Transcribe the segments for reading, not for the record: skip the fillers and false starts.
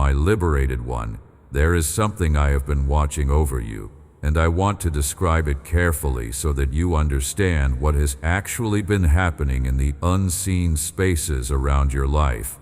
my liberated one, there is something I have been watching over you, and I want to describe it carefully so that you understand what has actually been happening in the unseen spaces around your life.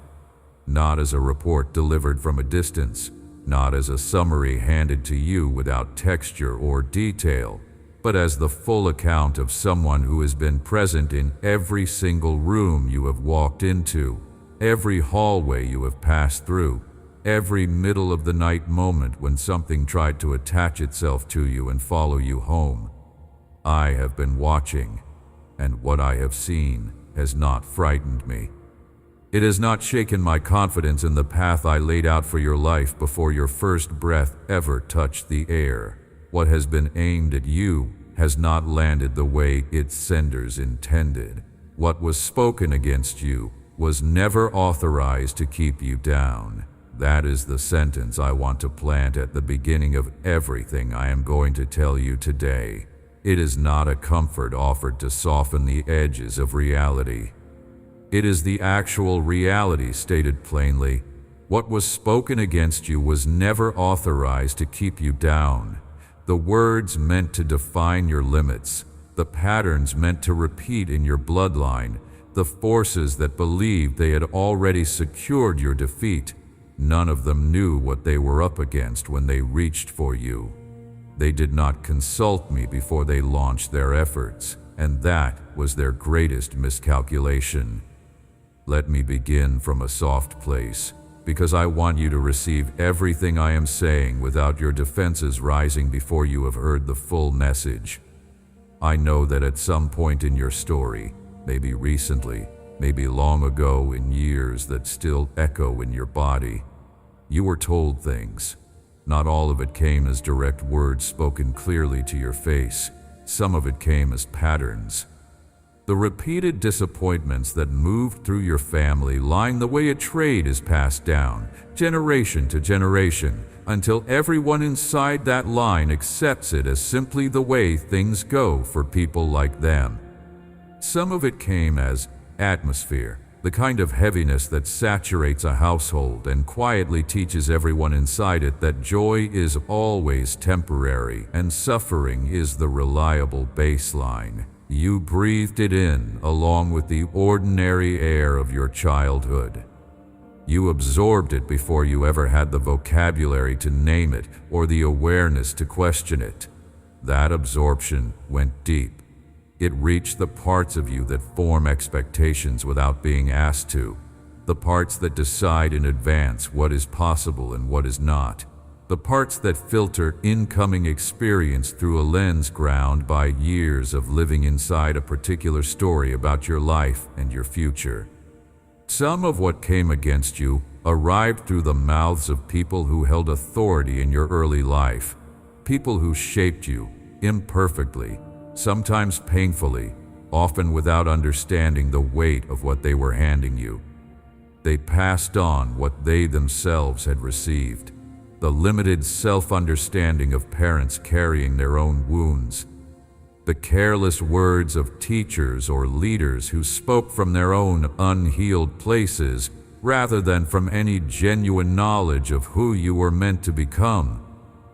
Not as a report delivered from a distance, not as a summary handed to you without texture or detail, but as the full account of someone who has been present in every single room you have walked into, every hallway you have passed through, every middle-of-the-night moment when something tried to attach itself to you and follow you home. I have been watching, and what I have seen has not frightened me. It has not shaken my confidence in the path I laid out for your life before your first breath ever touched the air. What has been aimed at you has not landed the way its senders intended. What was spoken against you was never authorized to keep you down. That is the sentence I want to plant at the beginning of everything I am going to tell you today. It is not a comfort offered to soften the edges of reality. It is the actual reality stated plainly. What was spoken against you was never authorized to keep you down. The words meant to define your limits, the patterns meant to repeat in your bloodline, the forces that believed they had already secured your defeat. None of them knew what they were up against when they reached for you. They did not consult me before they launched their efforts, and that was their greatest miscalculation. Let me begin from a soft place, because I want you to receive everything I am saying without your defenses rising before you have heard the full message. I know that at some point in your story, maybe recently, maybe long ago in years that still echo in your body, you were told things. Not all of it came as direct words spoken clearly to your face. Some of it came as patterns. The repeated disappointments that moved through your family line the way a trade is passed down, generation to generation, until everyone inside that line accepts it as simply the way things go for people like them. Some of it came as atmosphere, the kind of heaviness that saturates a household and quietly teaches everyone inside it that joy is always temporary and suffering is the reliable baseline. You breathed it in along with the ordinary air of your childhood. You absorbed it before you ever had the vocabulary to name it or the awareness to question it. That absorption went deep. It reached the parts of you that form expectations without being asked to, the parts that decide in advance what is possible and what is not, the parts that filter incoming experience through a lens ground by years of living inside a particular story about your life and your future. Some of what came against you arrived through the mouths of people who held authority in your early life, people who shaped you imperfectly, sometimes painfully, often without understanding the weight of what they were handing you. They passed on what they themselves had received, the limited self-understanding of parents carrying their own wounds, the careless words of teachers or leaders who spoke from their own unhealed places rather than from any genuine knowledge of who you were meant to become.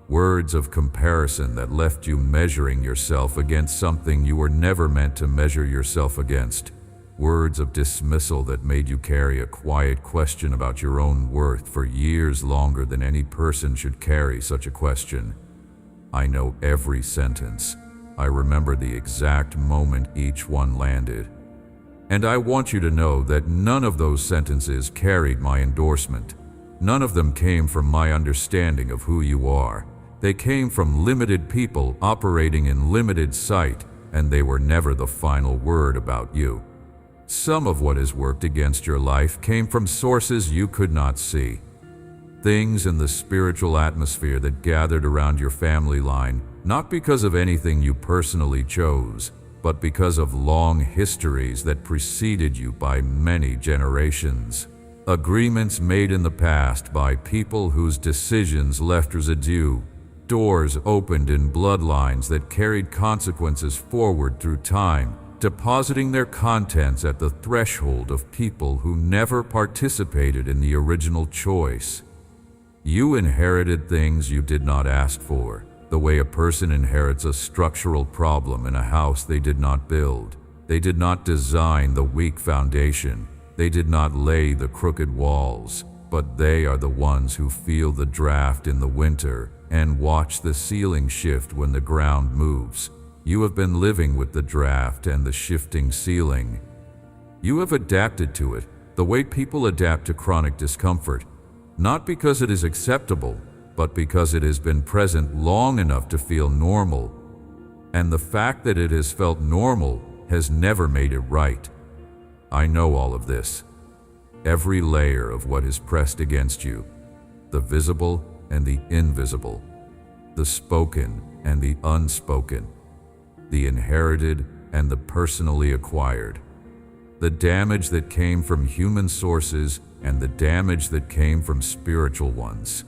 Words of comparison that left you measuring yourself against something you were never meant to measure yourself against. Words of dismissal that made you carry a quiet question about your own worth for years longer than any person should carry such a question. I know every sentence. I remember the exact moment each one landed. And I want you to know that none of those sentences carried my endorsement. None of them came from my understanding of who you are. They came from limited people operating in limited sight, and they were never the final word about you. Some of what has worked against your life came from sources you could not see. Things in the spiritual atmosphere that gathered around your family line, not because of anything you personally chose, but because of long histories that preceded you by many generations. Agreements made in the past by people whose decisions left residue. Doors opened in bloodlines that carried consequences forward through time, depositing their contents at the threshold of people who never participated in the original choice. You inherited things you did not ask for, the way a person inherits a structural problem in a house they did not build. They did not design the weak foundation. They did not lay the crooked walls, but they are the ones who feel the draft in the winter and watch the ceiling shift when the ground moves. You have been living with the draft and the shifting ceiling. You have adapted to it, the way people adapt to chronic discomfort, not because it is acceptable, but because it has been present long enough to feel normal. And the fact that it has felt normal has never made it right. I know all of this. Every layer of what is pressed against you, the visible and the invisible, the spoken and the unspoken, the inherited and the personally acquired, the damage that came from human sources and the damage that came from spiritual ones.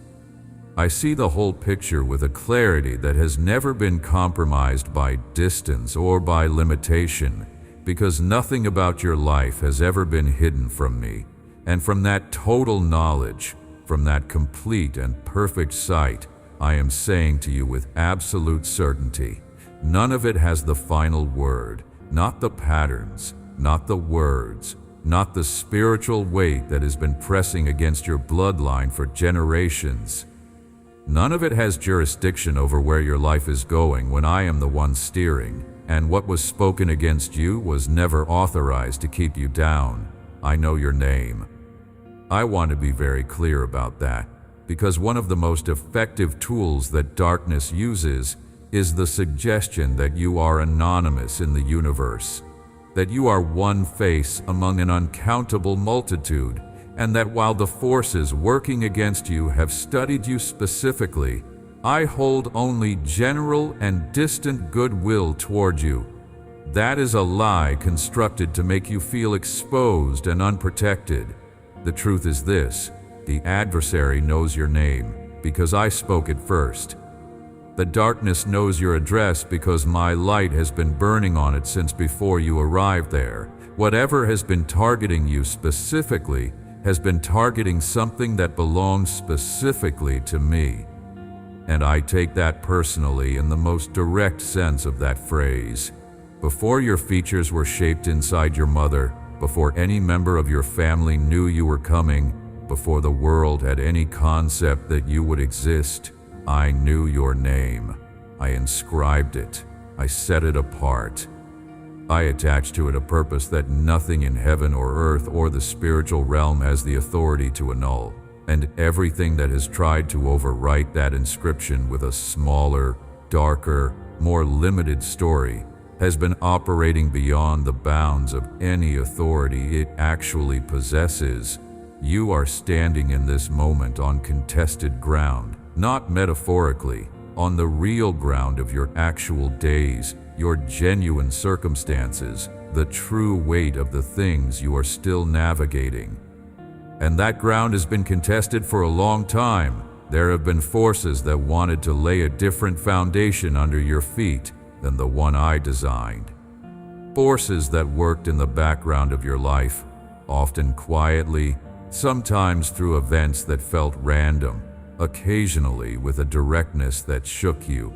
I see the whole picture with a clarity that has never been compromised by distance or by limitation, because nothing about your life has ever been hidden from me. And from that total knowledge, from that complete and perfect sight, I am saying to you with absolute certainty, none of it has the final word, not the patterns, not the words, not the spiritual weight that has been pressing against your bloodline for generations. None of it has jurisdiction over where your life is going when I am the one steering, and what was spoken against you was never authorized to keep you down. I know your name. I want to be very clear about that, because one of the most effective tools that darkness uses is the suggestion that you are anonymous in the universe, that you are one face among an uncountable multitude, and that while the forces working against you have studied you specifically, I hold only general and distant goodwill toward you. That is a lie constructed to make you feel exposed and unprotected. The truth is this: the adversary knows your name because I spoke it first. The darkness knows your address because my light has been burning on it since before you arrived there. Whatever has been targeting you specifically has been targeting something that belongs specifically to me. And I take that personally in the most direct sense of that phrase. Before your features were shaped inside your mother, before any member of your family knew you were coming, before the world had any concept that you would exist, I knew your name. I inscribed it. I set it apart. I attached to it a purpose that nothing in heaven or earth or the spiritual realm has the authority to annul. And everything that has tried to overwrite that inscription with a smaller, darker, more limited story has been operating beyond the bounds of any authority it actually possesses. You are standing in this moment on contested ground, not metaphorically, on the real ground of your actual days, your genuine circumstances, the true weight of the things you are still navigating. And that ground has been contested for a long time. There have been forces that wanted to lay a different foundation under your feet than the one I designed. Forces that worked in the background of your life, often quietly, sometimes through events that felt random, occasionally with a directness that shook you,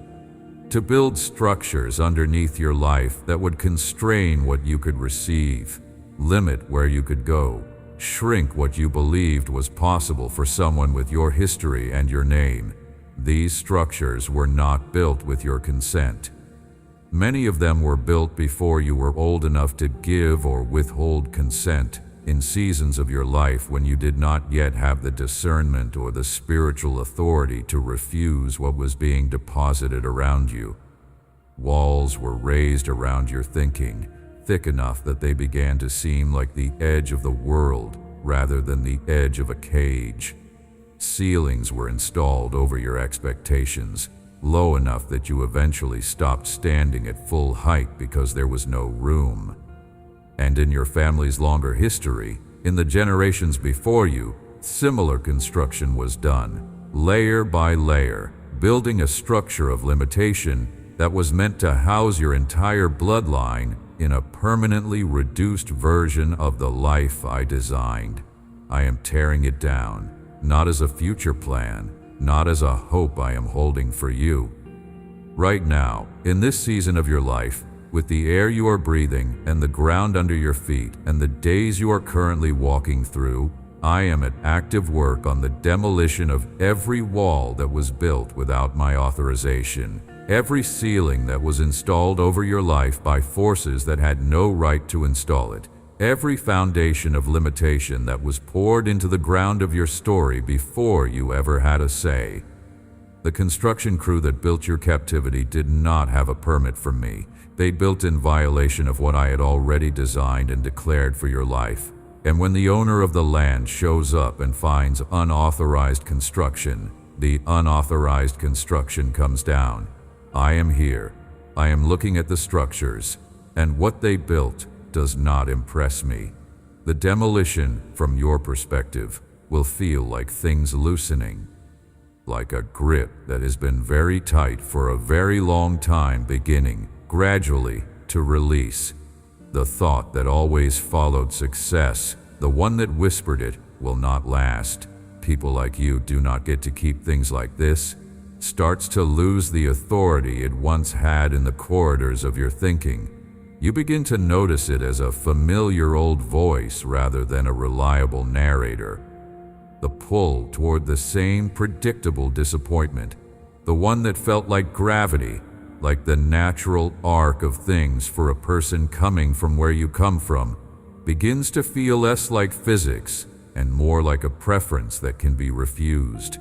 to build structures underneath your life that would constrain what you could receive, limit where you could go, shrink what you believed was possible for someone with your history and your name. These structures were not built with your consent. Many of them were built before you were old enough to give or withhold consent, in seasons of your life when you did not yet have the discernment or the spiritual authority to refuse what was being deposited around you. Walls were raised around your thinking, thick enough that they began to seem like the edge of the world rather than the edge of a cage. Ceilings were installed over your expectations, low enough that you eventually stopped standing at full height because there was no room. And in your family's longer history, in the generations before you, similar construction was done, layer by layer, building a structure of limitation that was meant to house your entire bloodline in a permanently reduced version of the life I designed. I am tearing it down, not as a future plan, not as a hope I am holding for you. Right now, in this season of your life, with the air you are breathing and the ground under your feet and the days you are currently walking through, I am at active work on the demolition of every wall that was built without my authorization, every ceiling that was installed over your life by forces that had no right to install it, every foundation of limitation that was poured into the ground of your story before you ever had a say. The construction crew that built your captivity did not have a permit from me. They built in violation of what I had already designed and declared for your life. And when the owner of the land shows up and finds unauthorized construction, the unauthorized construction comes down. I am here. I am looking at the structures, and what they built does not impress me. The demolition, from your perspective, will feel like things loosening, like a grip that has been very tight for a very long time beginning, gradually, to release. The thought that always followed success, the one that whispered it, will not last. People like you do not get to keep things like this. Starts to lose the authority it once had in the corridors of your thinking. You begin to notice it as a familiar old voice rather than a reliable narrator. The pull toward the same predictable disappointment, the one that felt like gravity, like the natural arc of things for a person coming from where you come from, begins to feel less like physics and more like a preference that can be refused.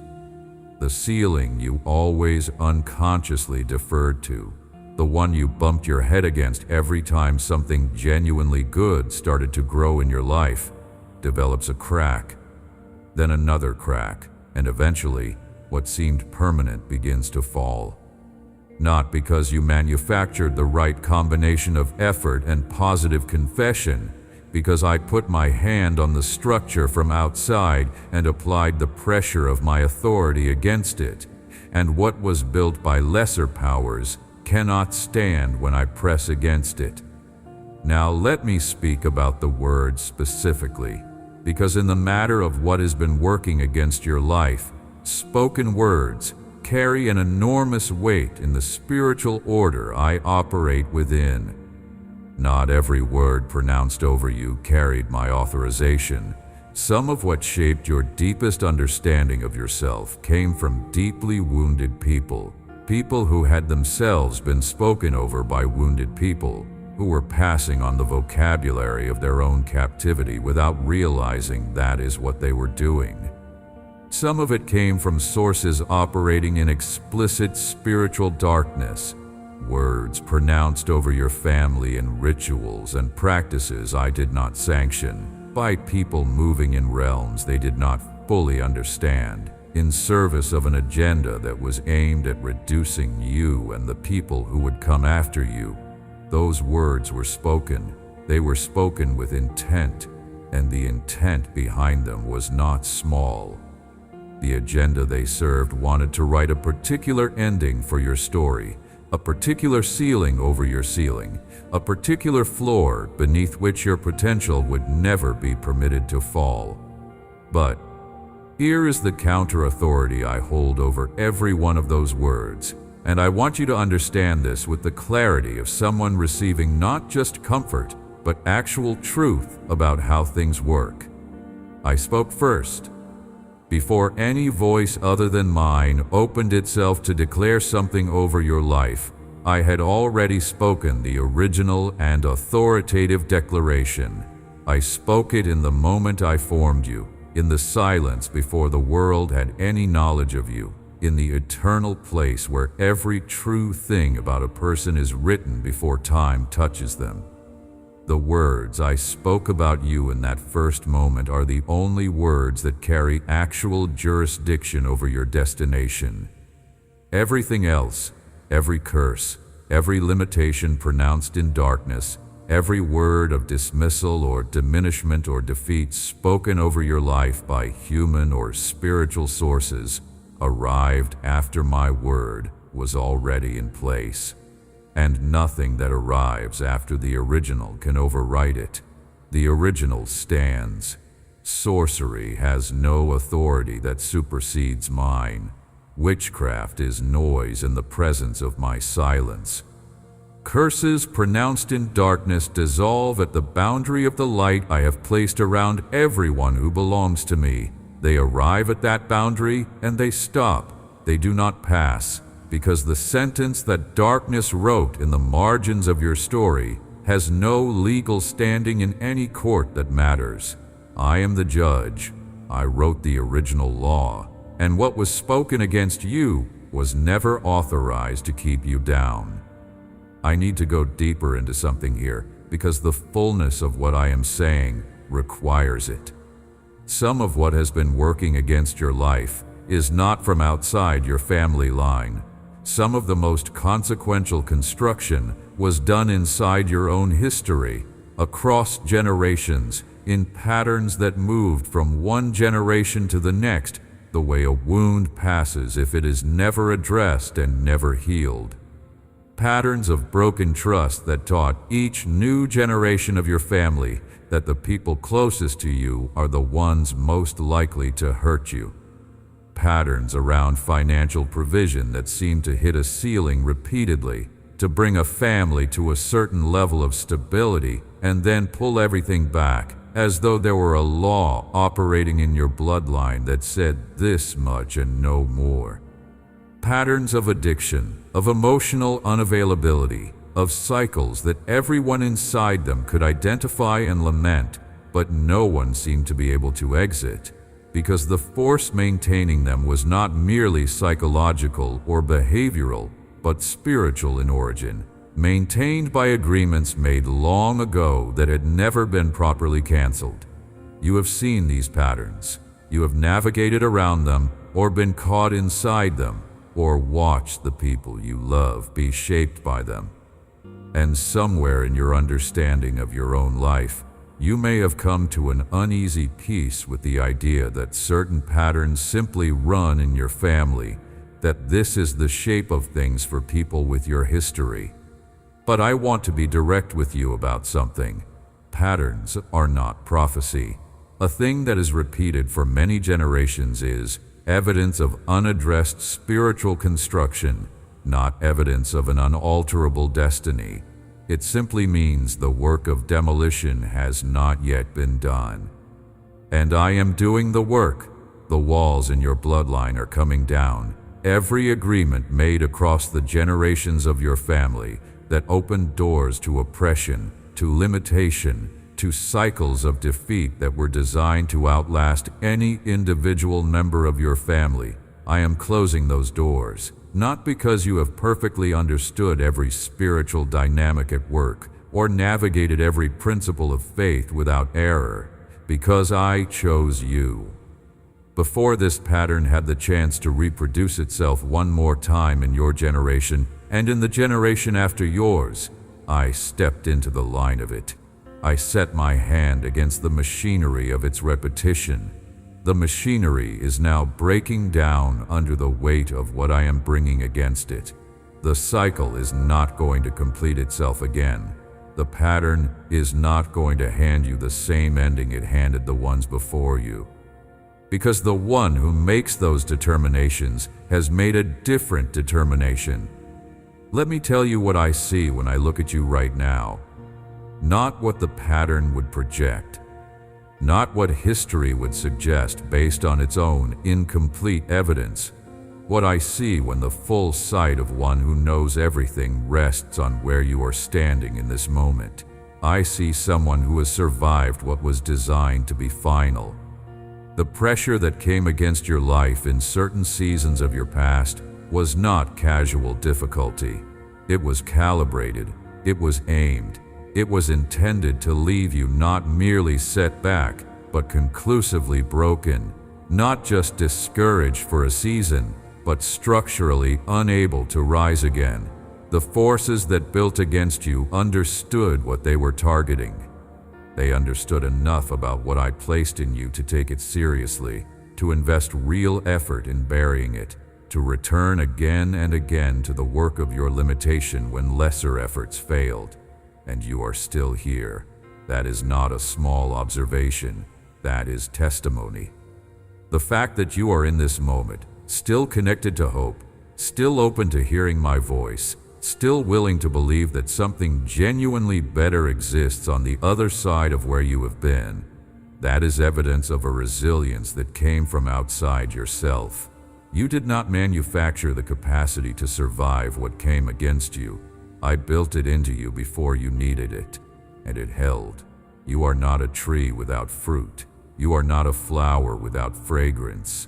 The ceiling you always unconsciously deferred to, the one you bumped your head against every time something genuinely good started to grow in your life, develops a crack, then another crack, and eventually, what seemed permanent begins to fall. Not because you manufactured the right combination of effort and positive confession, because I put my hand on the structure from outside and applied the pressure of my authority against it, and what was built by lesser powers cannot stand when I press against it. Now let me speak about the word specifically, because in the matter of what has been working against your life, spoken words carry an enormous weight in the spiritual order I operate within. Not every word pronounced over you carried my authorization. Some of what shaped your deepest understanding of yourself came from deeply wounded people, people who had themselves been spoken over by wounded people, who were passing on the vocabulary of their own captivity without realizing that is what they were doing. Some of it came from sources operating in explicit spiritual darkness, words pronounced over your family in rituals and practices I did not sanction, by people moving in realms they did not fully understand, in service of an agenda that was aimed at reducing you and the people who would come after you. Those words were spoken. They were spoken with intent, and the intent behind them was not small. The agenda they served wanted to write a particular ending for your story, a particular ceiling over your ceiling, a particular floor beneath which your potential would never be permitted to fall. But here is the counter-authority I hold over every one of those words, and I want you to understand this with the clarity of someone receiving not just comfort, but actual truth about how things work. I spoke first. Before any voice other than mine opened itself to declare something over your life, I had already spoken the original and authoritative declaration. I spoke it in the moment I formed you, in the silence before the world had any knowledge of you, in the eternal place where every true thing about a person is written before time touches them. The words I spoke about you in that first moment are the only words that carry actual jurisdiction over your destination. Everything else, every curse, every limitation pronounced in darkness, every word of dismissal or diminishment or defeat spoken over your life by human or spiritual sources, arrived after my word was already in place. And nothing that arrives after the original can overwrite it. The original stands. Sorcery has no authority that supersedes mine. Witchcraft is noise in the presence of my silence. Curses pronounced in darkness dissolve at the boundary of the light I have placed around everyone who belongs to me. They arrive at that boundary and they stop. They do not pass, because the sentence that darkness wrote in the margins of your story has no legal standing in any court that matters. I am the judge. I wrote the original law, and what was spoken against you was never authorized to keep you down. I need to go deeper into something here because the fullness of what I am saying requires it. Some of what has been working against your life is not from outside your family line. Some of the most consequential construction was done inside your own history, across generations, in patterns that moved from one generation to the next, the way a wound passes if it is never addressed and never healed. Patterns of broken trust that taught each new generation of your family that the people closest to you are the ones most likely to hurt you. Patterns around financial provision that seem to hit a ceiling repeatedly to bring a family to a certain level of stability and then pull everything back, as though there were a law operating in your bloodline that said this much and no more. Patterns of addiction, of emotional unavailability, of cycles that everyone inside them could identify and lament, but no one seemed to be able to exit, because the force maintaining them was not merely psychological or behavioral, but spiritual in origin, maintained by agreements made long ago that had never been properly canceled. You have seen these patterns. You have navigated around them or been caught inside them, or watched the people you love be shaped by them. And somewhere in your understanding of your own life, you may have come to an uneasy peace with the idea that certain patterns simply run in your family, that this is the shape of things for people with your history. But I want to be direct with you about something. Patterns are not prophecy. A thing that is repeated for many generations is evidence of unaddressed spiritual construction, not evidence of an unalterable destiny. It simply means the work of demolition has not yet been done. And I am doing the work. The walls in your bloodline are coming down. Every agreement made across the generations of your family that opened doors to oppression, to limitation, to cycles of defeat that were designed to outlast any individual member of your family. I am closing those doors, not because you have perfectly understood every spiritual dynamic at work or navigated every principle of faith without error, because I chose you. Before this pattern had the chance to reproduce itself one more time in your generation and in the generation after yours, I stepped into the line of it. I set my hand against the machinery of its repetition. The machinery is now breaking down under the weight of what I am bringing against it. The cycle is not going to complete itself again. The pattern is not going to hand you the same ending it handed the ones before you. Because the one who makes those determinations has made a different determination. Let me tell you what I see when I look at you right now. Not what the pattern would project. Not what history would suggest based on its own incomplete evidence. What I see when the full sight of one who knows everything rests on where you are standing in this moment. I see someone who has survived what was designed to be final. The pressure that came against your life in certain seasons of your past was not casual difficulty. It was calibrated. It was aimed. It was intended to leave you not merely set back, but conclusively broken, not just discouraged for a season, but structurally unable to rise again. The forces that built against you understood what they were targeting. They understood enough about what I placed in you to take it seriously, to invest real effort in burying it, to return again and again to the work of your limitation when lesser efforts failed. And you are still here. That is not a small observation. That is testimony. The fact that you are in this moment, still connected to hope, still open to hearing my voice, still willing to believe that something genuinely better exists on the other side of where you have been, that is evidence of a resilience that came from outside yourself. You did not manufacture the capacity to survive what came against you. I built it into you before you needed it, and it held. You are not a tree without fruit. You are not a flower without fragrance.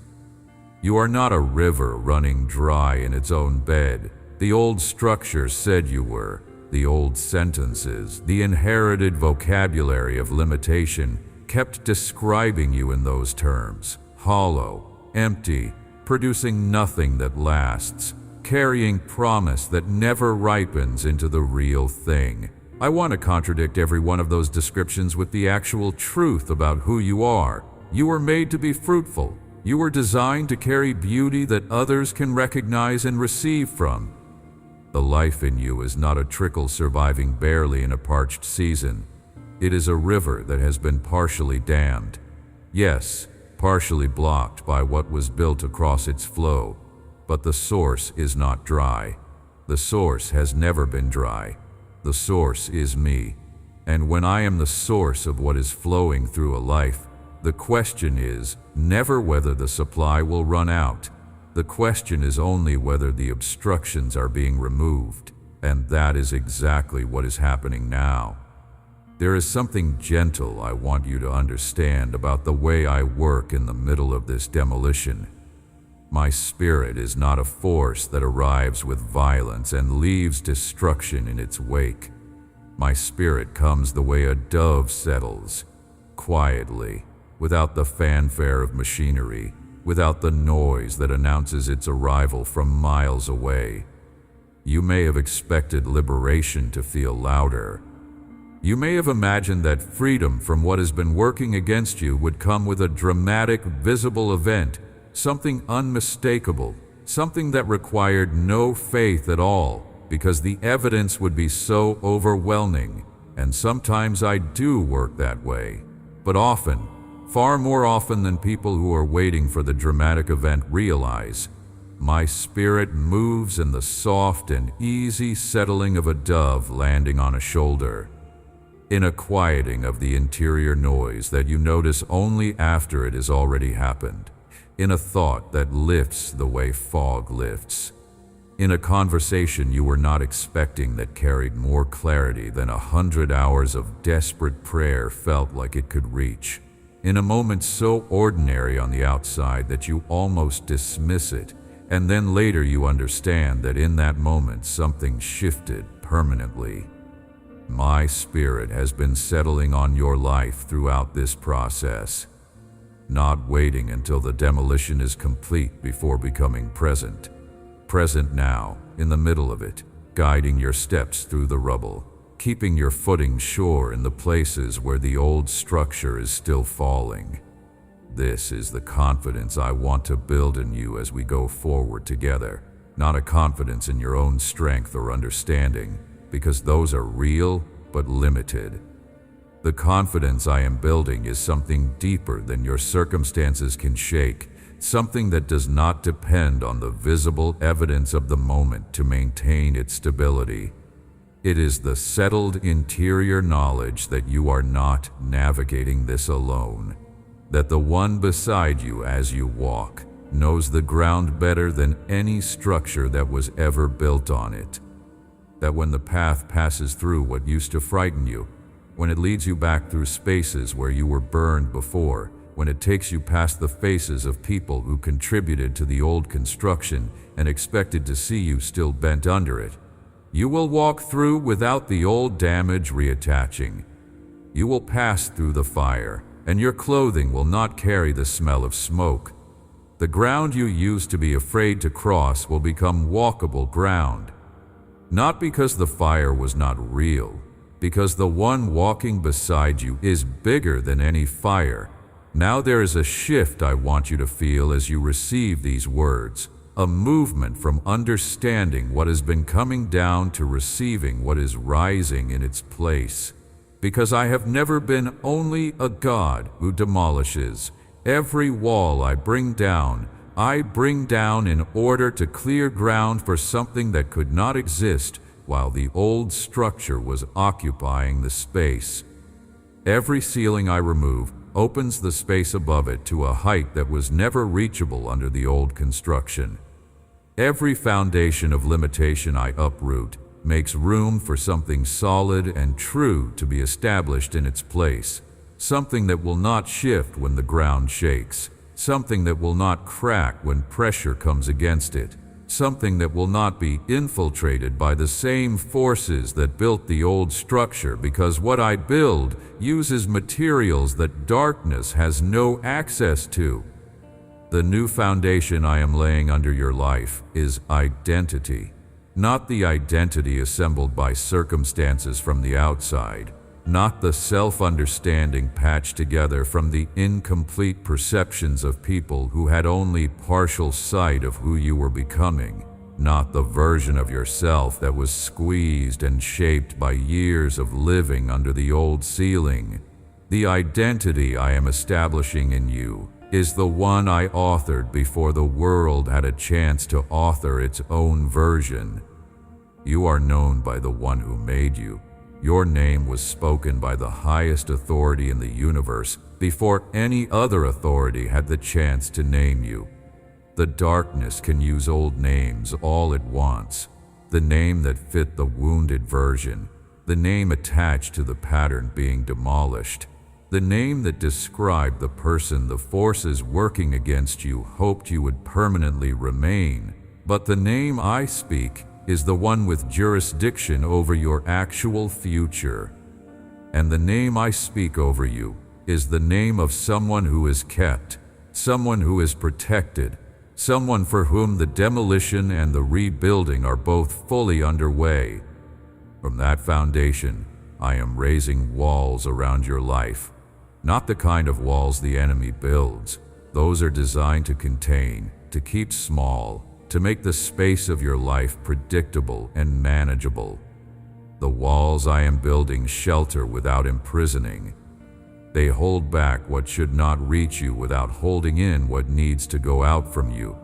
You are not a river running dry in its own bed. The old structure said you were. The old sentences, the inherited vocabulary of limitation, kept describing you in those terms. Hollow, empty, producing nothing that lasts, carrying promise that never ripens into the real thing. I want to contradict every one of those descriptions with the actual truth about who you are. You were made to be fruitful. You were designed to carry beauty that others can recognize and receive from. The life in you is not a trickle surviving barely in a parched season. It is a river that has been partially dammed. Yes, partially blocked by what was built across its flow. But the source is not dry. The source has never been dry. The source is me. And when I am the source of what is flowing through a life, the question is never whether the supply will run out. The question is only whether the obstructions are being removed, and that is exactly what is happening now. There is something gentle I want you to understand about the way I work in the middle of this demolition. My spirit is not a force that arrives with violence and leaves destruction in its wake. My spirit comes the way a dove settles, quietly, without the fanfare of machinery, without the noise that announces its arrival from miles away. You may have expected liberation to feel louder. You may have imagined that freedom from what has been working against you would come with a dramatic, visible event, something unmistakable, something that required no faith at all, because the evidence would be so overwhelming. And sometimes I do work that way, but often, far more often than people who are waiting for the dramatic event realize, my spirit moves in the soft and easy settling of a dove landing on a shoulder, in a quieting of the interior noise that you notice only after it has already happened, in a thought that lifts the way fog lifts, in a conversation you were not expecting that carried more clarity than 100 hours of desperate prayer felt like it could reach. In a moment so ordinary on the outside that you almost dismiss it, and then later you understand that in that moment something shifted permanently. My spirit has been settling on your life throughout this process, not waiting until the demolition is complete before becoming present. Present now, in the middle of it, guiding your steps through the rubble, keeping your footing sure in the places where the old structure is still falling. This is the confidence I want to build in you as we go forward together, not a confidence in your own strength or understanding, because those are real but limited. The confidence I am building is something deeper than your circumstances can shake, something that does not depend on the visible evidence of the moment to maintain its stability. It is the settled interior knowledge that you are not navigating this alone, that the one beside you as you walk knows the ground better than any structure that was ever built on it, that when the path passes through what used to frighten you, when it leads you back through spaces where you were burned before, when it takes you past the faces of people who contributed to the old construction and expected to see you still bent under it, you will walk through without the old damage reattaching. You will pass through the fire, and your clothing will not carry the smell of smoke. The ground you used to be afraid to cross will become walkable ground. Not because the fire was not real, because the one walking beside you is bigger than any fire. Now there is a shift I want you to feel as you receive these words, a movement from understanding what has been coming down to receiving what is rising in its place. because I have never been only a God who demolishes. Every wall I bring down in order to clear ground for something that could not exist while the old structure was occupying the space. Every ceiling I remove opens the space above it to a height that was never reachable under the old construction. Every foundation of limitation I uproot makes room for something solid and true to be established in its place, something that will not shift when the ground shakes, something that will not crack when pressure comes against it, something that will not be infiltrated by the same forces that built the old structure, because what I build uses materials that darkness has no access to. The new foundation I am laying under your life is identity, not the identity assembled by circumstances from the outside, not the self-understanding patched together from the incomplete perceptions of people who had only partial sight of who you were becoming, not the version of yourself that was squeezed and shaped by years of living under the old ceiling. The identity I am establishing in you is the one I authored before the world had a chance to author its own version. You are known by the one who made you. Your name was spoken by the highest authority in the universe before any other authority had the chance to name you. The darkness can use old names all it wants. The name that fit the wounded version, the name attached to the pattern being demolished, the name that described the person the forces working against you hoped you would permanently remain. But the name I speak is the one with jurisdiction over your actual future. And the name I speak over you is the name of someone who is kept, someone who is protected, someone for whom the demolition and the rebuilding are both fully underway. From that foundation, I am raising walls around your life. Not the kind of walls the enemy builds. Those are designed to contain, to keep small, to make the space of your life predictable and manageable. The walls I am building shelter without imprisoning. They hold back what should not reach you without holding in what needs to go out from you.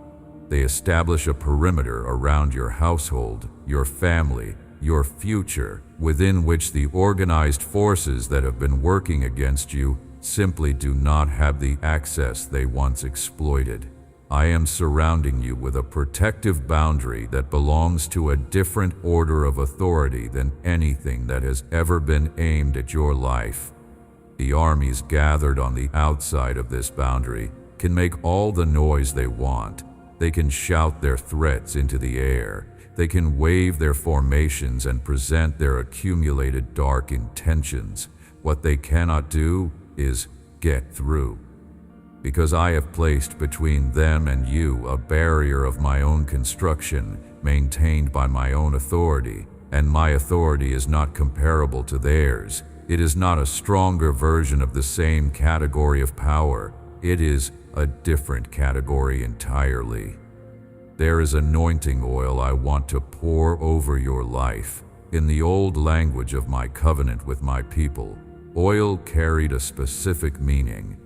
They establish a perimeter around your household, your family, your future, within which the organized forces that have been working against you simply do not have the access they once exploited. I am surrounding you with a protective boundary that belongs to a different order of authority than anything that has ever been aimed at your life. The armies gathered on the outside of this boundary can make all the noise they want. They can shout their threats into the air. They can wave their formations and present their accumulated dark intentions. What they cannot do is get through. Because I have placed between them and you a barrier of my own construction, maintained by my own authority, and my authority is not comparable to theirs. It is not a stronger version of the same category of power. It is a different category entirely. There is anointing oil I want to pour over your life. In the old language of my covenant with my people, oil carried a specific meaning.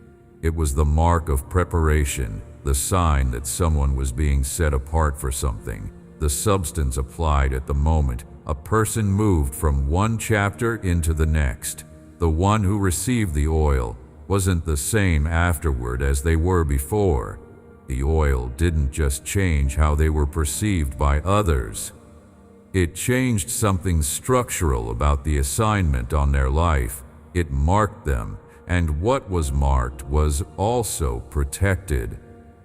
It was the mark of preparation, the sign that someone was being set apart for something, the substance applied at the moment a person moved from one chapter into the next. The one who received the oil wasn't the same afterward as they were before. The oil didn't just change how they were perceived by others. It changed something structural about the assignment on their life. It marked them. And what was marked was also protected.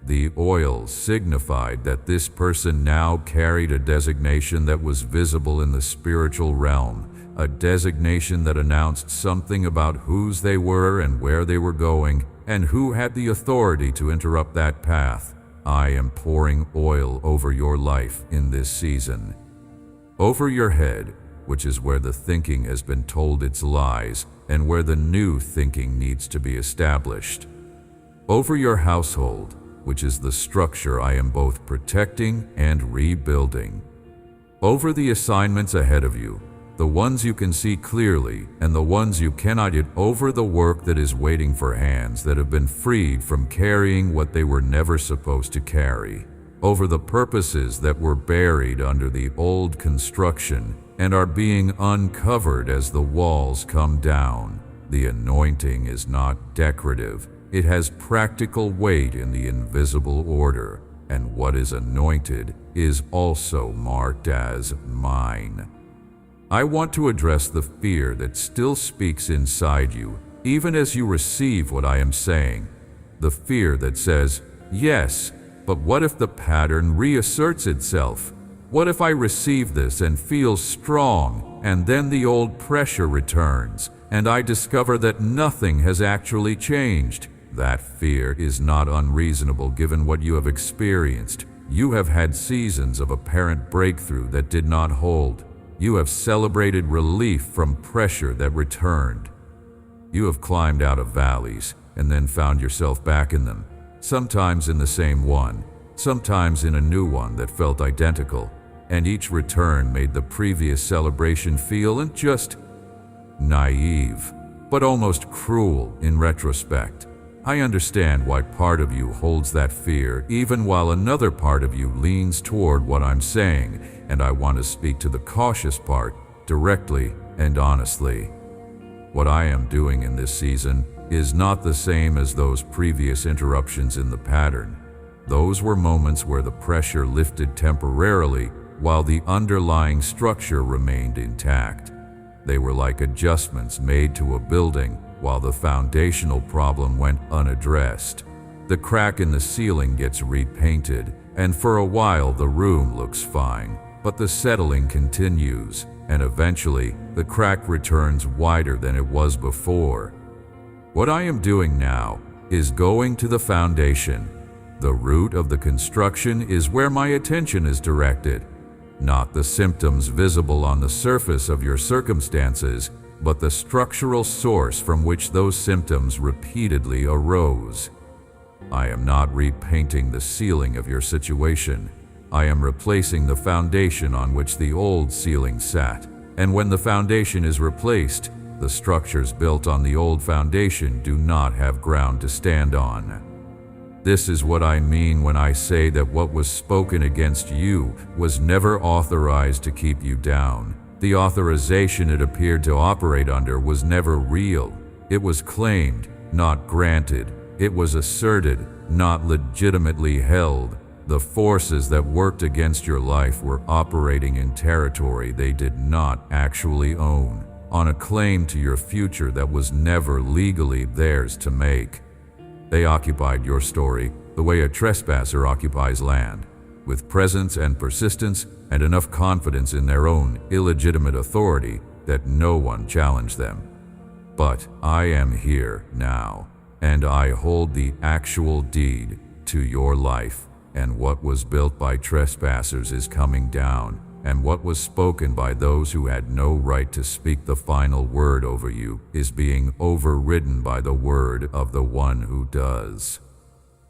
The oil signified that this person now carried a designation that was visible in the spiritual realm, a designation that announced something about whose they were and where they were going, and who had the authority to interrupt that path. I am pouring oil over your life in this season. Over your head, which is where the thinking has been told its lies, and where the new thinking needs to be established. Over your household, which is the structure I am both protecting and rebuilding. Over the assignments ahead of you, the ones you can see clearly and the ones you cannot yet, over the work that is waiting for hands that have been freed from carrying what they were never supposed to carry, over the purposes that were buried under the old construction and are being uncovered as the walls come down. The anointing is not decorative. It has practical weight in the invisible order, and what is anointed is also marked as mine. I want to address the fear that still speaks inside you, even as you receive what I am saying. The fear that says, yes, but what if the pattern reasserts itself? What if I receive this and feel strong, and then the old pressure returns, and I discover that nothing has actually changed? That fear is not unreasonable given what you have experienced. You have had seasons of apparent breakthrough that did not hold. You have celebrated relief from pressure that returned. You have climbed out of valleys and then found yourself back in them, sometimes in the same one, sometimes in a new one that felt identical, and each return made the previous celebration feel not just naive, but almost cruel in retrospect. I understand why part of you holds that fear, even while another part of you leans toward what I'm saying, and I want to speak to the cautious part directly and honestly. What I am doing in this season is not the same as those previous interruptions in the pattern. Those were moments where the pressure lifted temporarily while the underlying structure remained intact. They were like adjustments made to a building while the foundational problem went unaddressed. The crack in the ceiling gets repainted, and for a while the room looks fine, but the settling continues, and eventually the crack returns wider than it was before. What I am doing now is going to the foundation. The root of the construction is where my attention is directed, not the symptoms visible on the surface of your circumstances, but the structural source from which those symptoms repeatedly arose. I am not repainting the ceiling of your situation. I am replacing the foundation on which the old ceiling sat. And when the foundation is replaced, the structures built on the old foundation do not have ground to stand on. This is what I mean when I say that what was spoken against you was never authorized to keep you down. The authorization it appeared to operate under was never real. It was claimed, not granted. It was asserted, not legitimately held. The forces that worked against your life were operating in territory they did not actually own, on a claim to your future that was never legally theirs to make. They occupied your story the way a trespasser occupies land, with presence and persistence and enough confidence in their own illegitimate authority that no one challenged them. But I am here now, and I hold the actual deed to your life, and what was built by trespassers is coming down, and what was spoken by those who had no right to speak the final word over you is being overridden by the word of the one who does.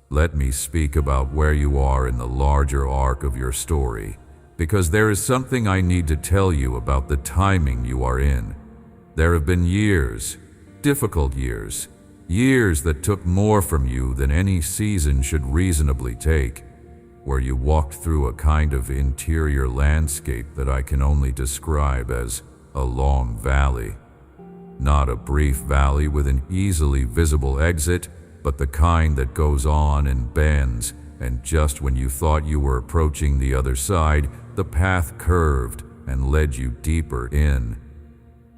Let me speak about where you are in the larger arc of your story, because there is something I need to tell you about the timing you are in. There have been years, difficult years, years that took more from you than any season should reasonably take, where you walked through a kind of interior landscape that I can only describe as a long valley. Not a brief valley with an easily visible exit, but the kind that goes on and bends, and just when you thought you were approaching the other side, the path curved and led you deeper in.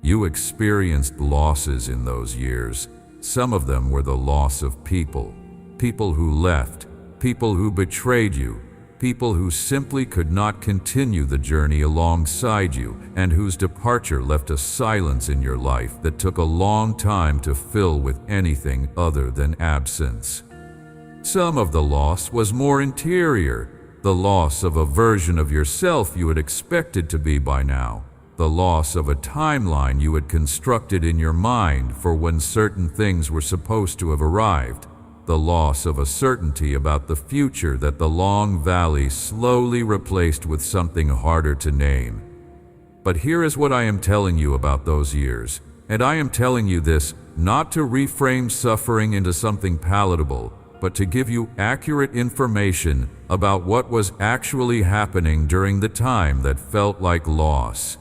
You experienced losses in those years. Some of them were the loss of people who left, people who betrayed you, people who simply could not continue the journey alongside you, and whose departure left a silence in your life that took a long time to fill with anything other than absence. Some of the loss was more interior, the loss of a version of yourself you had expected to be by now, the loss of a timeline you had constructed in your mind for when certain things were supposed to have arrived, the loss of a certainty about the future that the long valley slowly replaced with something harder to name. But here is what I am telling you about those years, and I am telling you this not to reframe suffering into something palatable, but to give you accurate information about what was actually happening during the time that felt like loss.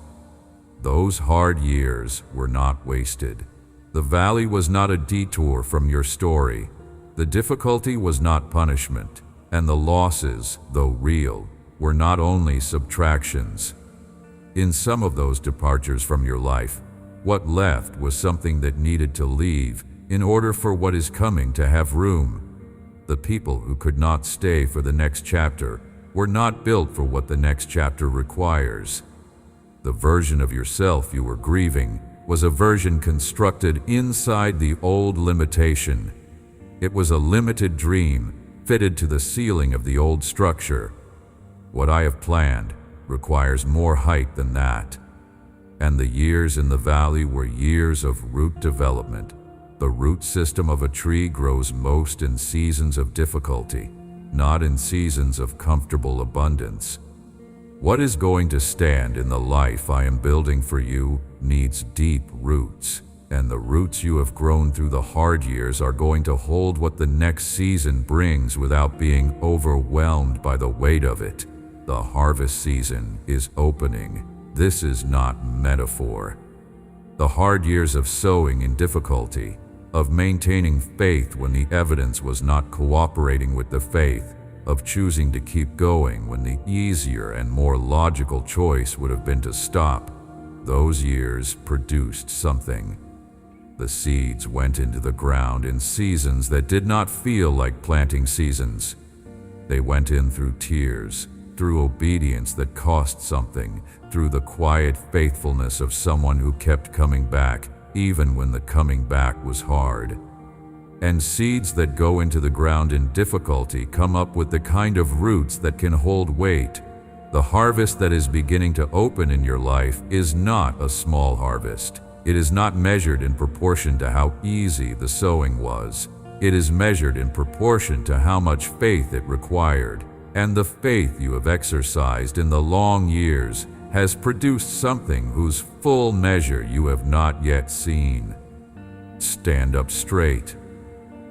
Those hard years were not wasted. The valley was not a detour from your story. The difficulty was not punishment, and the losses, though real, were not only subtractions. In some of those departures from your life, what left was something that needed to leave in order for what is coming to have room. The people who could not stay for the next chapter were not built for what the next chapter requires. The version of yourself you were grieving was a version constructed inside the old limitation. It was a limited dream fitted to the ceiling of the old structure. What I have planned requires more height than that. And the years in the valley were years of root development. The root system of a tree grows most in seasons of difficulty, not in seasons of comfortable abundance. What is going to stand in the life I am building for you needs deep roots, and the roots you have grown through the hard years are going to hold what the next season brings without being overwhelmed by the weight of it. The harvest season is opening. This is not metaphor. The hard years of sowing in difficulty, of maintaining faith when the evidence was not cooperating with the faith, of choosing to keep going when the easier and more logical choice would have been to stop, those years produced something. The seeds went into the ground in seasons that did not feel like planting seasons. They went in through tears, through obedience that cost something, through the quiet faithfulness of someone who kept coming back, even when the coming back was hard. And seeds that go into the ground in difficulty come up with the kind of roots that can hold weight. The harvest that is beginning to open in your life is not a small harvest. It is not measured in proportion to how easy the sowing was. It is measured in proportion to how much faith it required. And the faith you have exercised in the long years has produced something whose full measure you have not yet seen. Stand up straight.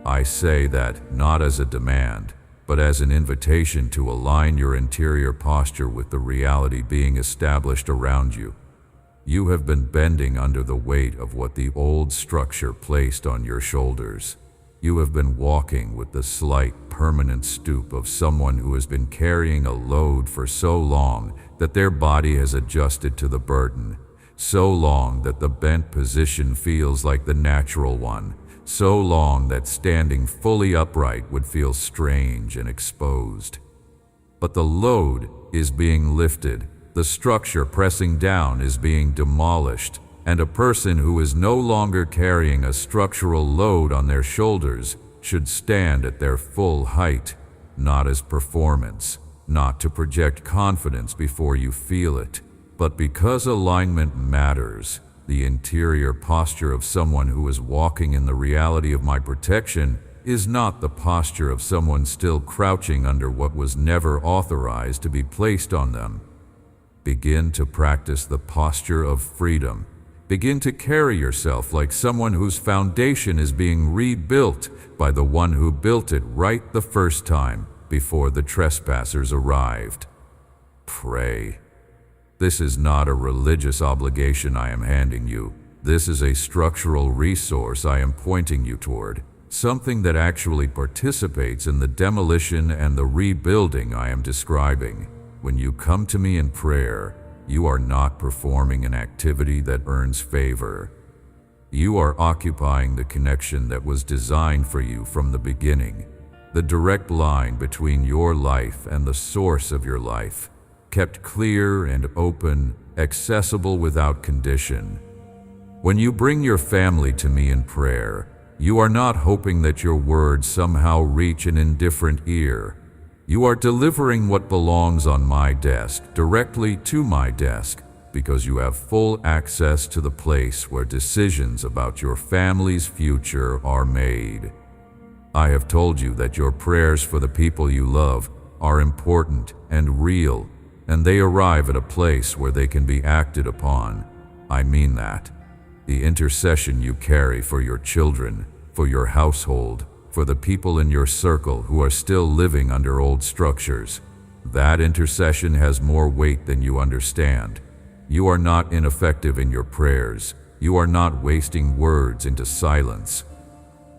I say that not as a demand, but as an invitation to align your interior posture with the reality being established around you. You have been bending under the weight of what the old structure placed on your shoulders. You have been walking with the slight, permanent stoop of someone who has been carrying a load for so long that their body has adjusted to the burden, so long that the bent position feels like the natural one, so long that standing fully upright would feel strange and exposed. But the load is being lifted, the structure pressing down is being demolished, and a person who is no longer carrying a structural load on their shoulders should stand at their full height, not as performance, not to project confidence before you feel it, but because alignment matters. The interior posture of someone who is walking in the reality of my protection is not the posture of someone still crouching under what was never authorized to be placed on them. Begin to practice the posture of freedom. Begin to carry yourself like someone whose foundation is being rebuilt by the one who built it right the first time before the trespassers arrived. Pray. This is not a religious obligation I am handing you. This is a structural resource I am pointing you toward, something that actually participates in the demolition and the rebuilding I am describing. When you come to me in prayer, you are not performing an activity that earns favor. You are occupying the connection that was designed for you from the beginning, the direct line between your life and the source of your life, kept clear and open, accessible without condition. When you bring your family to me in prayer, you are not hoping that your words somehow reach an indifferent ear. You are delivering what belongs on my desk directly to my desk because you have full access to the place where decisions about your family's future are made. I have told you that your prayers for the people you love are important and real, and they arrive at a place where they can be acted upon. I mean that. The intercession you carry for your children, for your household, for the people in your circle who are still living under old structures. That intercession has more weight than you understand. You are not ineffective in your prayers. You are not wasting words into silence.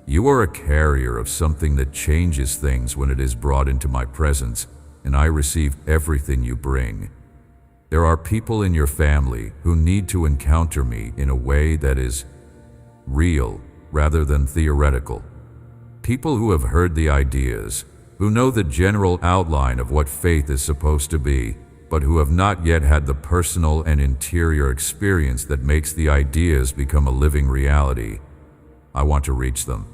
You are a carrier of something that changes things when it is brought into my presence, and I receive everything you bring. There are people in your family who need to encounter me in a way that is real rather than theoretical. People who have heard the ideas, who know the general outline of what faith is supposed to be, but who have not yet had the personal and interior experience that makes the ideas become a living reality. I want to reach them.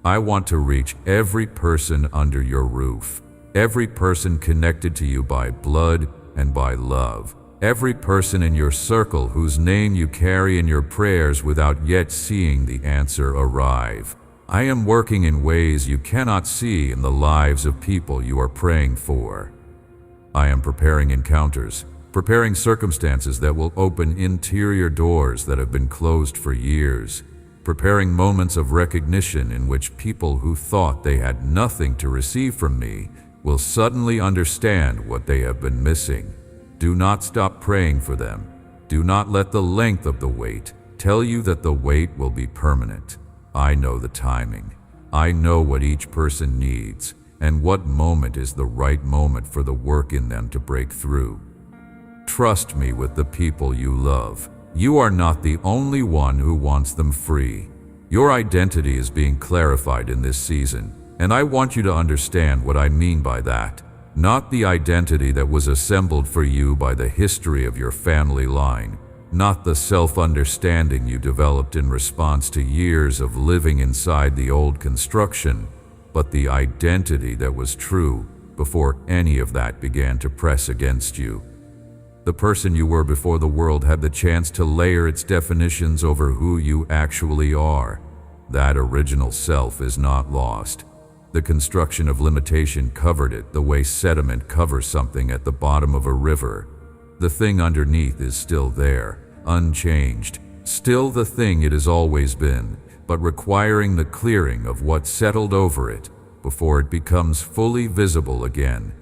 I want to reach every person under your roof, every person connected to you by blood and by love, every person in your circle whose name you carry in your prayers without yet seeing the answer arrive. I am working in ways you cannot see in the lives of people you are praying for. I am preparing encounters, preparing circumstances that will open interior doors that have been closed for years, preparing moments of recognition in which people who thought they had nothing to receive from me will suddenly understand what they have been missing. Do not stop praying for them. Do not let the length of the wait tell you that the wait will be permanent. I know the timing. I know what each person needs and what moment is the right moment for the work in them to break through. Trust me with the people you love. You are not the only one who wants them free. Your identity is being clarified in this season, and I want you to understand what I mean by that. Not the identity that was assembled for you by the history of your family line, not the self-understanding you developed in response to years of living inside the old construction, but the identity that was true before any of that began to press against you. The person you were before the world had the chance to layer its definitions over who you actually are. That original self is not lost. The construction of limitation covered it the way sediment covers something at the bottom of a river. The thing underneath is still there, unchanged, still the thing it has always been, but requiring the clearing of what settled over it before it becomes fully visible again.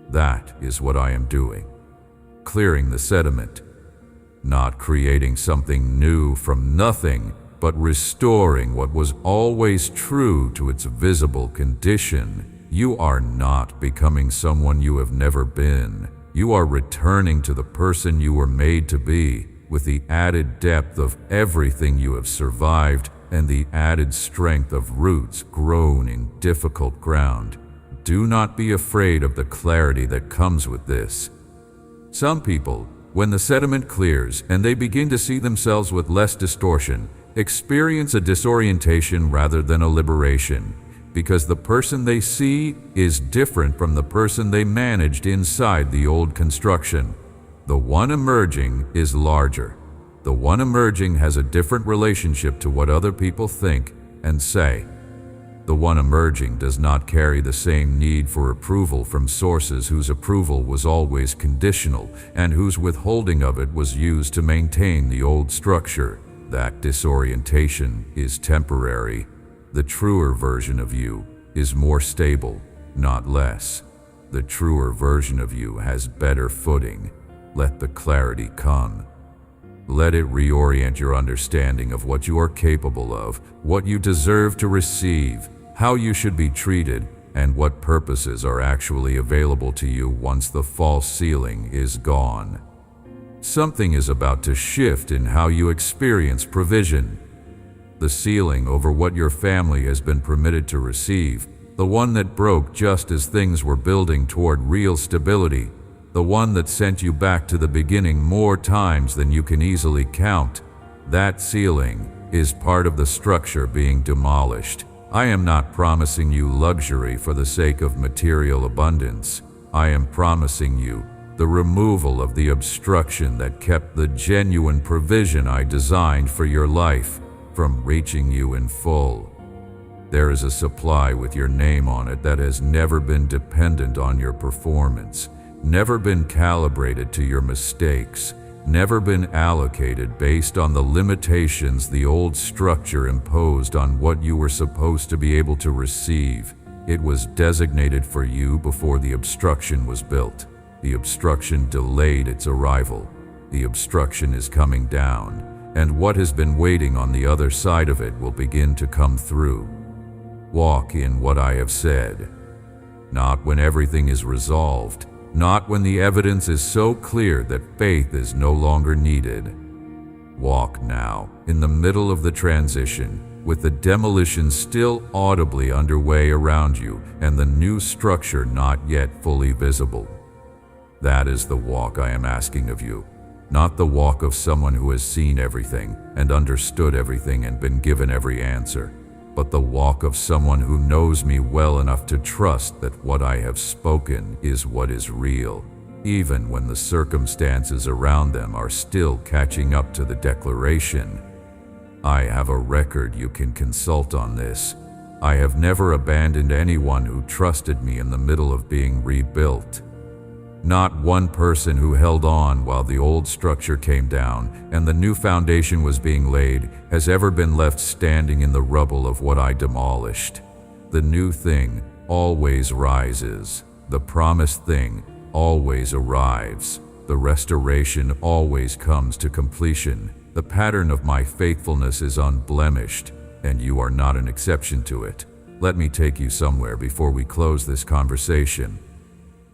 That is what I am doing. Clearing the sediment, not creating something new from nothing, but restoring what was always true to its visible condition. You are not becoming someone you have never been. You are returning to the person you were made to be, with the added depth of everything you have survived and the added strength of roots grown in difficult ground. Do not be afraid of the clarity that comes with this. Some people, when the sediment clears and they begin to see themselves with less distortion, experience a disorientation rather than a liberation, because the person they see is different from the person they managed inside the old construction. The one emerging is larger. The one emerging has a different relationship to what other people think and say. The one emerging does not carry the same need for approval from sources whose approval was always conditional and whose withholding of it was used to maintain the old structure. That disorientation is temporary. The truer version of you is more stable, not less. The truer version of you has better footing. Let the clarity come. Let it reorient your understanding of what you are capable of, what you deserve to receive, how you should be treated, and what purposes are actually available to you once the false ceiling is gone. Something is about to shift in how you experience provision. The ceiling over what your family has been permitted to receive, the one that broke just as things were building toward real stability, the one that sent you back to the beginning more times than you can easily count, that ceiling is part of the structure being demolished. I am not promising you luxury for the sake of material abundance. I am promising you the removal of the obstruction that kept the genuine provision I designed for your life from reaching you in full. There is a supply with your name on it that has never been dependent on your performance, never been calibrated to your mistakes, never been allocated based on the limitations the old structure imposed on what you were supposed to be able to receive. It was designated for you before the obstruction was built. The obstruction delayed its arrival. The obstruction is coming down, and what has been waiting on the other side of it will begin to come through. Walk in what I have said. Not when everything is resolved, not when the evidence is so clear that faith is no longer needed. Walk now, in the middle of the transition, with the demolition still audibly underway around you and the new structure not yet fully visible. That is the walk I am asking of you, not the walk of someone who has seen everything and understood everything and been given every answer, but the walk of someone who knows me well enough to trust that what I have spoken is what is real, even when the circumstances around them are still catching up to the declaration. I have a record you can consult on this. I have never abandoned anyone who trusted me in the middle of being rebuilt. Not one person who held on while the old structure came down and the new foundation was being laid has ever been left standing in the rubble of what I demolished. The new thing always rises. The promised thing always arrives. The restoration always comes to completion. The pattern of my faithfulness is unblemished, and you are not an exception to it. Let me take you somewhere before we close this conversation.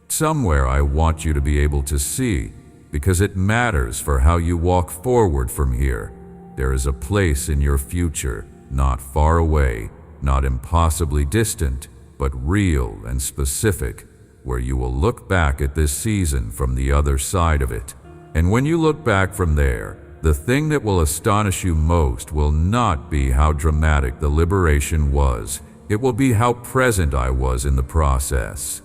Somewhere I want you to be able to see, because it matters for how you walk forward from here. There is a place in your future, not far away, not impossibly distant, but real and specific, where you will look back at this season from the other side of it. And when you look back from there, the thing that will astonish you most will not be how dramatic the liberation was. It will be how present I was in the process.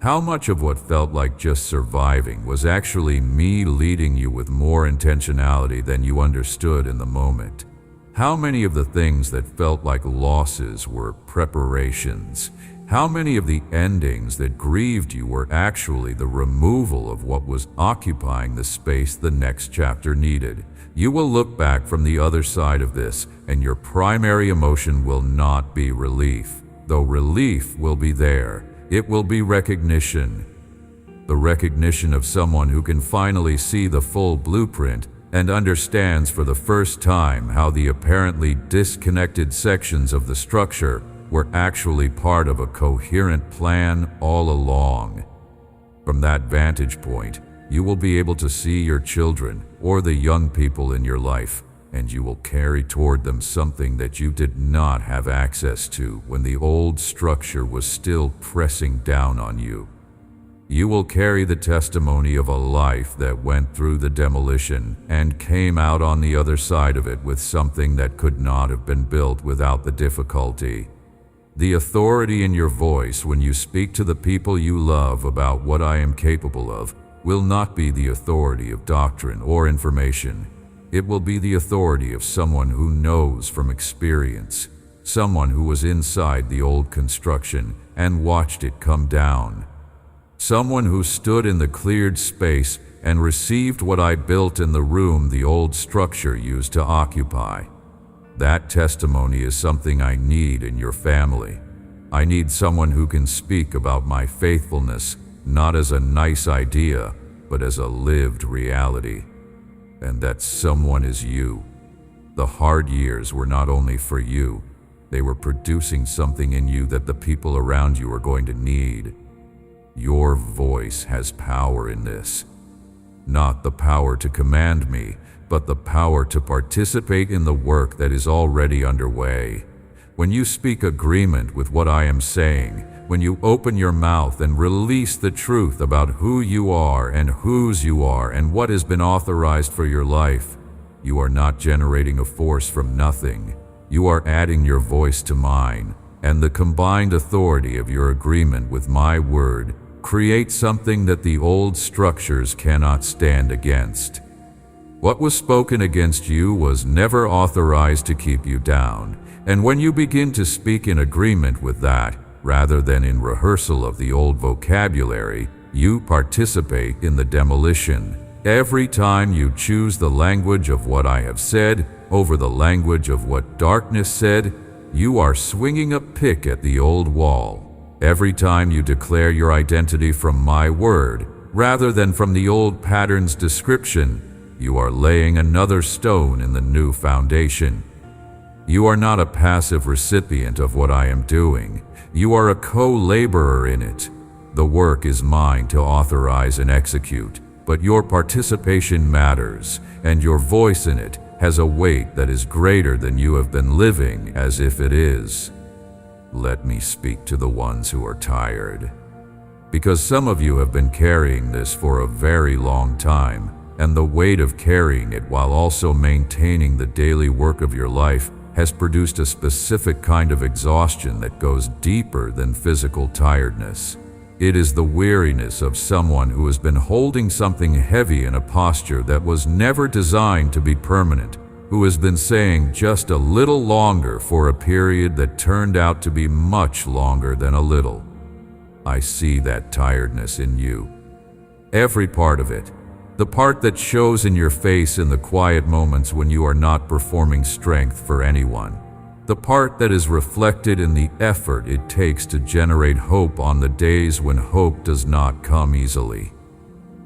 How much of what felt like just surviving was actually me leading you with more intentionality than you understood in the moment. How many of the things that felt like losses were preparations? How many of the endings that grieved you were actually the removal of what was occupying the space the next chapter needed? You will look back from the other side of this, and your primary emotion will not be relief. Though relief will be there, it will be recognition. The recognition of someone who can finally see the full blueprint and understands for the first time how the apparently disconnected sections of the structure were actually part of a coherent plan all along. From that vantage point, you will be able to see your children or the young people in your life, and you will carry toward them something that you did not have access to when the old structure was still pressing down on you. You will carry the testimony of a life that went through the demolition and came out on the other side of it with something that could not have been built without the difficulty. The authority in your voice when you speak to the people you love about what I am capable of will not be the authority of doctrine or information. It will be the authority of someone who knows from experience, someone who was inside the old construction and watched it come down, someone who stood in the cleared space and received what I built in the room the old structure used to occupy. That testimony is something I need in your family. I need someone who can speak about my faithfulness, not as a nice idea, but as a lived reality. And that someone is you. The hard years were not only for you, they were producing something in you that the people around you are going to need. Your voice has power in this. Not the power to command me, but the power to participate in the work that is already underway. When you speak agreement with what I am saying, when you open your mouth and release the truth about who you are and whose you are and what has been authorized for your life, you are not generating a force from nothing. You are adding your voice to mine, and the combined authority of your agreement with my word creates something that the old structures cannot stand against. What was spoken against you was never authorized to keep you down, and when you begin to speak in agreement with that, rather than in rehearsal of the old vocabulary, You participate in the demolition. Every time you choose the language of what I have said over the language of what darkness said, you are swinging a pick at the old wall. Every time you declare your identity from my word, rather than from the old pattern's description, you are laying another stone in the new foundation. You are not a passive recipient of what I am doing. You are a co-laborer in it. The work is mine to authorize and execute, but your participation matters, and your voice in it has a weight that is greater than you have been living as if it is. Let me speak to the ones who are tired. Because some of you have been carrying this for a very long time, and the weight of carrying it while also maintaining the daily work of your life has produced a specific kind of exhaustion that goes deeper than physical tiredness. It is the weariness of someone who has been holding something heavy in a posture that was never designed to be permanent, who has been saying just a little longer for a period that turned out to be much longer than a little. I see that tiredness in you. Every part of it. The part that shows in your face in the quiet moments when you are not performing strength for anyone. The part that is reflected in the effort it takes to generate hope on the days when hope does not come easily.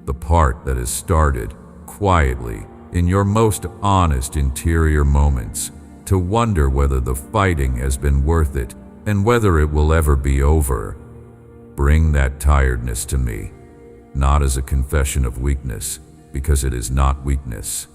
The part that is started quietly in your most honest interior moments to wonder whether the fighting has been worth it and whether it will ever be over. Bring that tiredness to me, not as a confession of weakness, because it is not weakness.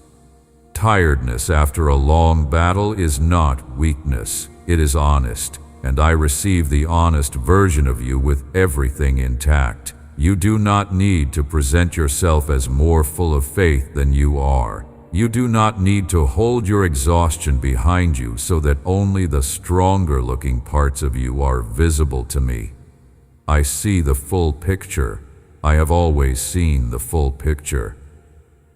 Tiredness after a long battle is not weakness, it is honest, and I receive the honest version of you with everything intact. You do not need to present yourself as more full of faith than you are. You do not need to hold your exhaustion behind you so that only the stronger looking parts of you are visible to me. I see the full picture. I have always seen the full picture.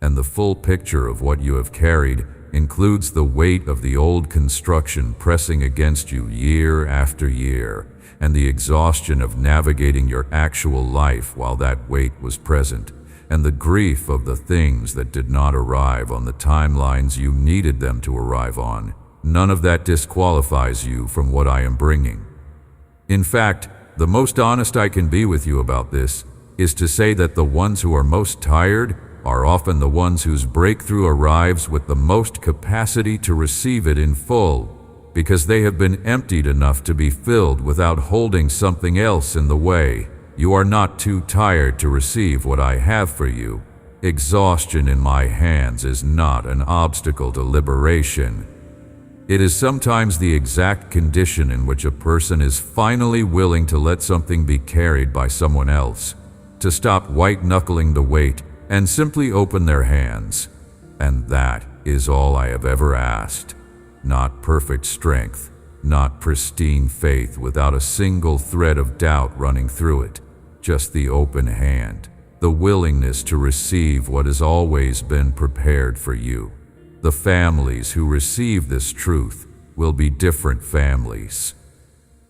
And the full picture of what you have carried includes the weight of the old construction pressing against you year after year, and the exhaustion of navigating your actual life while that weight was present, and the grief of the things that did not arrive on the timelines you needed them to arrive on. None of that disqualifies you from what I am bringing. In fact, the most honest I can be with you about this is to say that the ones who are most tired are often the ones whose breakthrough arrives with the most capacity to receive it in full, because they have been emptied enough to be filled without holding something else in the way. You are not too tired to receive what I have for you. Exhaustion in my hands is not an obstacle to liberation. It is sometimes the exact condition in which a person is finally willing to let something be carried by someone else, to stop white-knuckling the weight and simply open their hands. And that is all I have ever asked. Not perfect strength, not pristine faith without a single thread of doubt running through it, just the open hand, the willingness to receive what has always been prepared for you. The families who receive this truth will be different families.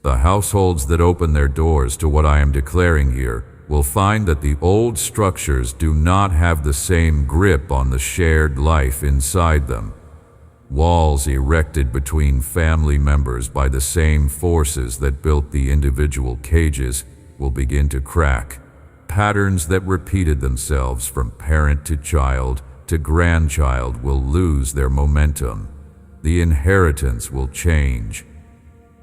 The households that open their doors to what I am declaring here will find that the old structures do not have the same grip on the shared life inside them. Walls erected between family members by the same forces that built the individual cages will begin to crack. Patterns that repeated themselves from parent to child to grandchild will lose their momentum. The inheritance will change.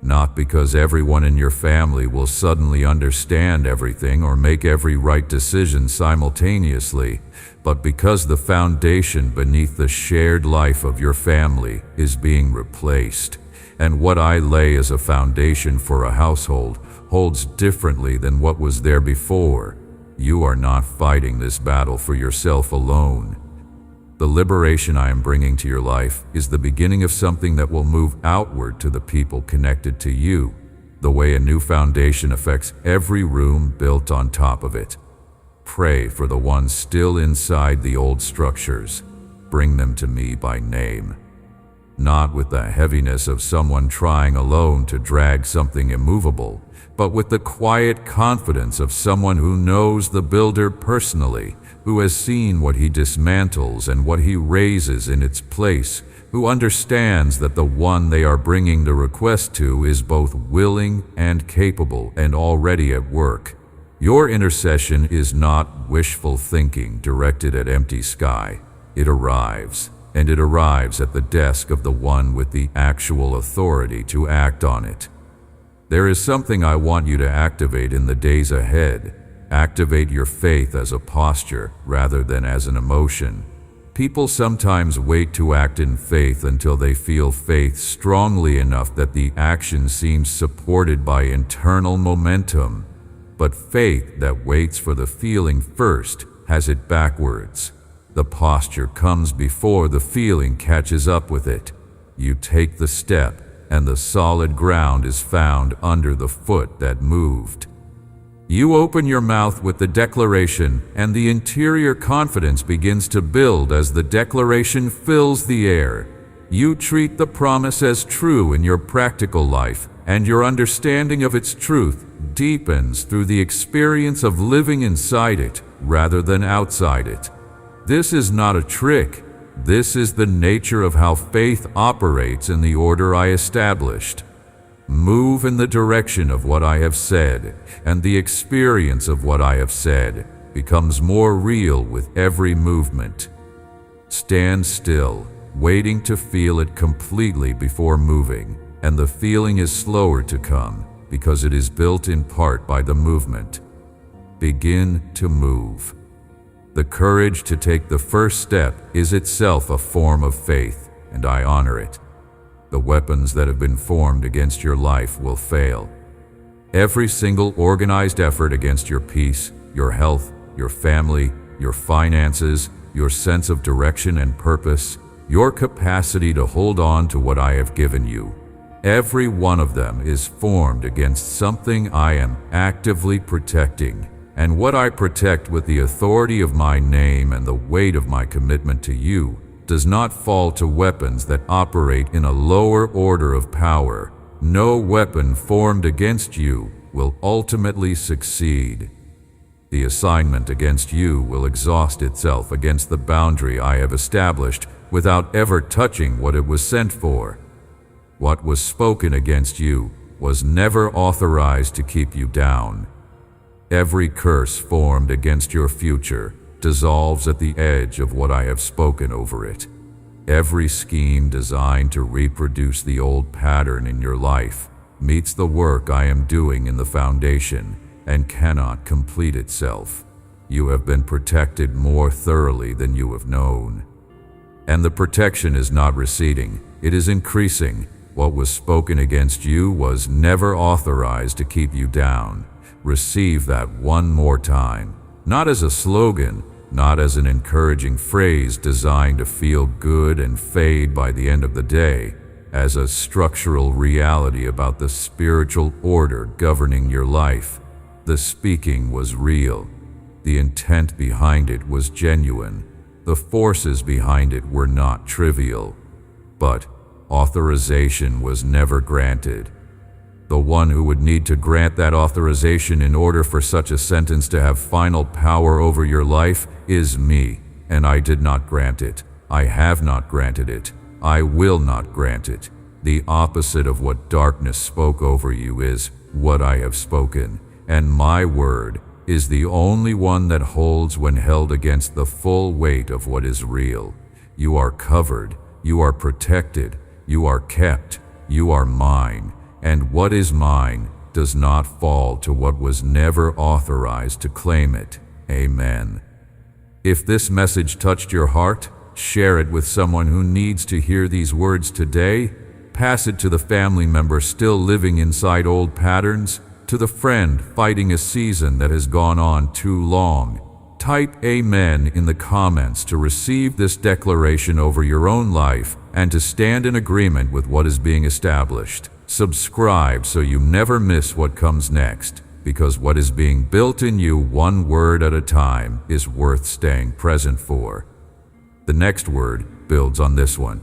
Not because everyone in your family will suddenly understand everything or make every right decision simultaneously, but because the foundation beneath the shared life of your family is being replaced, and what I lay as a foundation for a household holds differently than what was there before. You are not fighting this battle for yourself alone. The liberation I am bringing to your life is the beginning of something that will move outward to the people connected to you, the way a new foundation affects every room built on top of it. Pray for the ones still inside the old structures. Bring them to me by name. not with the heaviness of someone trying alone to drag something immovable, but with the quiet confidence of someone who knows the builder personally, who has seen what he dismantles and what he raises in its place, who understands that the one they are bringing the request to is both willing and capable and already at work. Your intercession is not wishful thinking directed at empty sky. It arrives, and it arrives at the desk of the one with the actual authority to act on it. There is something I want you to activate in the days ahead. Activate your faith as a posture rather than as an emotion. People sometimes wait to act in faith until they feel faith strongly enough that the action seems supported by internal momentum. But faith that waits for the feeling first has it backwards. The posture comes before the feeling catches up with it. You take the step, and the solid ground is found under the foot that moved. You open your mouth with the declaration, and the interior confidence begins to build as the declaration fills the air. You treat the promise as true in your practical life, and your understanding of its truth deepens through the experience of living inside it rather than outside it. This is not a trick. This is the nature of how faith operates in the order I established. Move in the direction of what I have said, and the experience of what I have said becomes more real with every movement. Stand still, waiting to feel it completely before moving, and the feeling is slower to come because it is built in part by the movement. Begin to move. The courage to take the first step is itself a form of faith, and I honor it. The weapons that have been formed against your life will fail. Every single organized effort against your peace, your health, your family, your finances, your sense of direction and purpose, your capacity to hold on to what I have given you, every one of them is formed against something I am actively protecting. And what I protect with the authority of my name and the weight of my commitment to you does not fall to weapons that operate in a lower order of power. No weapon formed against you will ultimately succeed. The assignment against you will exhaust itself against the boundary I have established without ever touching what it was sent for. What was spoken against you was never authorized to keep you down. Every curse formed against your future dissolves at the edge of what I have spoken over it. Every scheme designed to reproduce the old pattern in your life meets the work I am doing in the foundation and cannot complete itself. You have been protected more thoroughly than you have known. And the protection is not receding, it is increasing. What was spoken against you was never authorized to keep you down. Receive that one more time, not as a slogan, not as an encouraging phrase designed to feel good and fade by the end of the day, as a structural reality about the spiritual order governing your life. The speaking was real. The intent behind it was genuine. The forces behind it were not trivial. But authorization was never granted. The one who would need to grant that authorization in order for such a sentence to have final power over your life is me, and I did not grant it. I have not granted it. I will not grant it. The opposite of what darkness spoke over you is what I have spoken, and my word is the only one that holds when held against the full weight of what is real. You are covered, you are protected, you are kept, you are mine. And what is mine does not fall to what was never authorized to claim it. Amen. If this message touched your heart, share it with someone who needs to hear these words today. Pass it to the family member still living inside old patterns, to the friend fighting a season that has gone on too long. Type Amen in the comments to receive this declaration over your own life and to stand in agreement with what is being established. Subscribe so you never miss what comes next, because what is being built in you one word at a time is worth staying present for. The next word builds on this one.